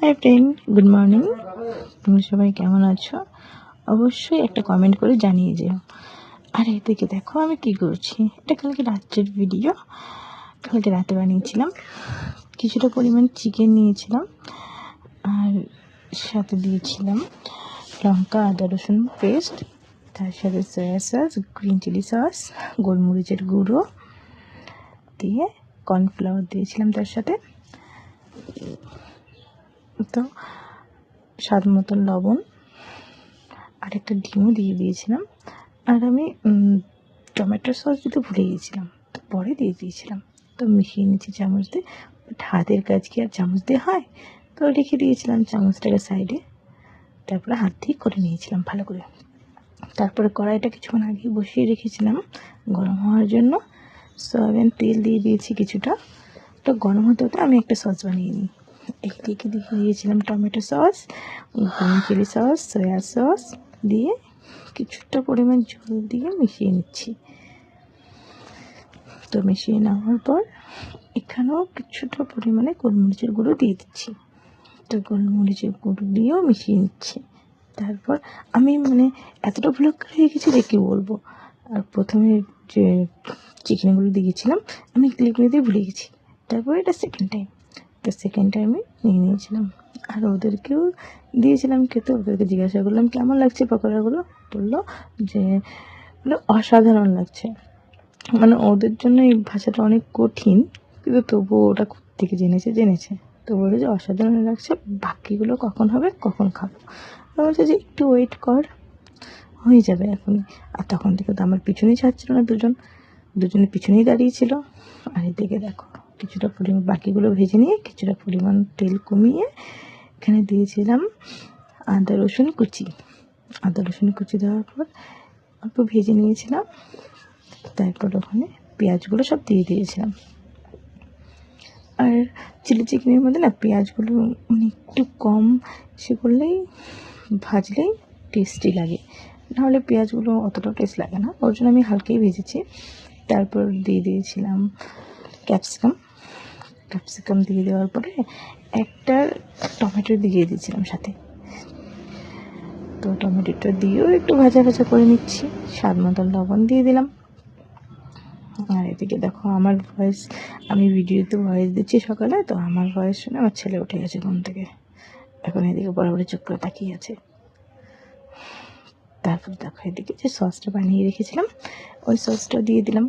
Hi friend, good morning. তোমরা সবাই কেমন আছো? অবশ্যই একটা কমেন্ট করে জানিয়ে যেও। আর এদিকে দেখো আমি কি করছি। এটা কালকে রাত্রের ভিডিও, কালকে রাতে বানিয়েছিলাম। কিছুটা পরিমাণ চিকেন নিয়েছিলাম, আর সাথে দিয়েছিলাম লঙ্কা আদা রসুন পেস্ট, তার সাথে soya sauce, green chilli sauce, গোলমরিচের গুঁড়ো দিয়ে কর্নফ্লাওয়ার দিয়েছিলাম তার সাথে, তো স্বাদ মতন লবণ, আর একটা ডিমও দিয়ে দিয়েছিলাম। আর আমি টমেটো সস দিতে ভুলে গিয়েছিলাম, তো পরে দিয়ে দিয়েছিলাম। তো মিশিয়ে নিচ্ছি চামচ দিয়ে। হাতের কাজ কি আর চামচ দিয়ে হয়? তো রেখে দিয়েছিলাম চামচটাকে সাইডে, তারপরে হাত দিয়ে করে নিয়েছিলাম ভালো করে। তারপরে কড়াইটা কিছুক্ষণ আগে বসিয়ে রেখেছিলাম গরম হওয়ার জন্য। সয়াবিন তেল দিয়ে দিয়েছি কিছুটা। তো গরম হতে হতে আমি একটা সস বানিয়ে নিই। একদিকে দিয়ে দিয়েছিলাম tomato sauce, green chilli sauce, soya sauce দিয়ে কিছুটা পরিমাণ জল দিয়ে মিশিয়ে নিচ্ছি। তো মিশিয়ে নেওয়ার পর এখানেও কিছুটা পরিমাণে গোলমরিচের গুঁড়ো দিয়ে দিচ্ছি। তো গোলমরিচের গুঁড়ো দিয়েও মিশিয়ে নিচ্ছি। তারপর আমি এতটা ভুলক হয়ে গেছি যে কী বলবো। আর প্রথমে যে চিকেনগুলো দিয়েছিলাম আমি ক্লিপ নিতে ভুলে গেছি। তারপর এটা সেকেন্ড টাইমে নিয়ে নিয়েছিলাম, আর ওদেরকেও দিয়েছিলাম খেতে। ওদেরকে জিজ্ঞাসা করলাম কেমন লাগছে পকোড়াগুলো। বললো যে অসাধারণ লাগছে। ওদের জন্য এই ভাষাটা অনেক কঠিন, কিন্তু তবুও ওটা থেকে জেনেছে। তো বলে যে অসাধারণ লাগছে, বাকিগুলো কখন হবে, কখন খাবো। বলছে যে একটু ওয়েট কর, হয়ে যাবে এখনই। আর তখন থেকে তো আমার পিছনেই ছাড়ছিল না, দুজনে পিছনেই দাঁড়িয়েছিল। আর এদিকে দেখো কিছুটা পরিমাণ বাকিগুলো ভেজে নিয়ে কিছুটা পরিমাণ তেল কমিয়ে এখানে দিয়েছিলাম আদা রসুন কুচি দেওয়ার পর অল্প ভেজে নিয়েছিলাম। তারপর ওখানে পেঁয়াজগুলো সব দিয়ে দিয়েছিলাম। আর চিলি চিকেনের মধ্যে পেঁয়াজগুলো একটু কম করলেই ভাজলেই টেস্টি লাগে, নাহলে পেঁয়াজগুলো অতটা টেস্ট লাগে না। ওর জন্য আমি হালকাই ভেজেছি। তারপর দিয়ে দিয়েছিলাম ক্যাপসিকাম দিয়ে দেওয়ার পরে একটা টমেটো দিয়ে দিয়েছিলাম সাথে। তো টমেটোটা দিয়েও একটু ভাজা করে নিচ্ছি। স্বাদ মতন লবণ দিয়ে দিলাম। আর এদিকে দেখো আমার ভয়েস, আমি ভিডিওতে ভয়েস দিচ্ছি সকালে, তো আমার ভয়েস শুনে আমার ছেলে উঠে গেছে ঘুম থেকে, এখন এদিকে বরাবরই চুপ করে তাকিয়ে আছে। তারপর দেখো এদিকে যে সসটা বানিয়ে রেখেছিলাম ওই সসটা দিয়ে দিলাম।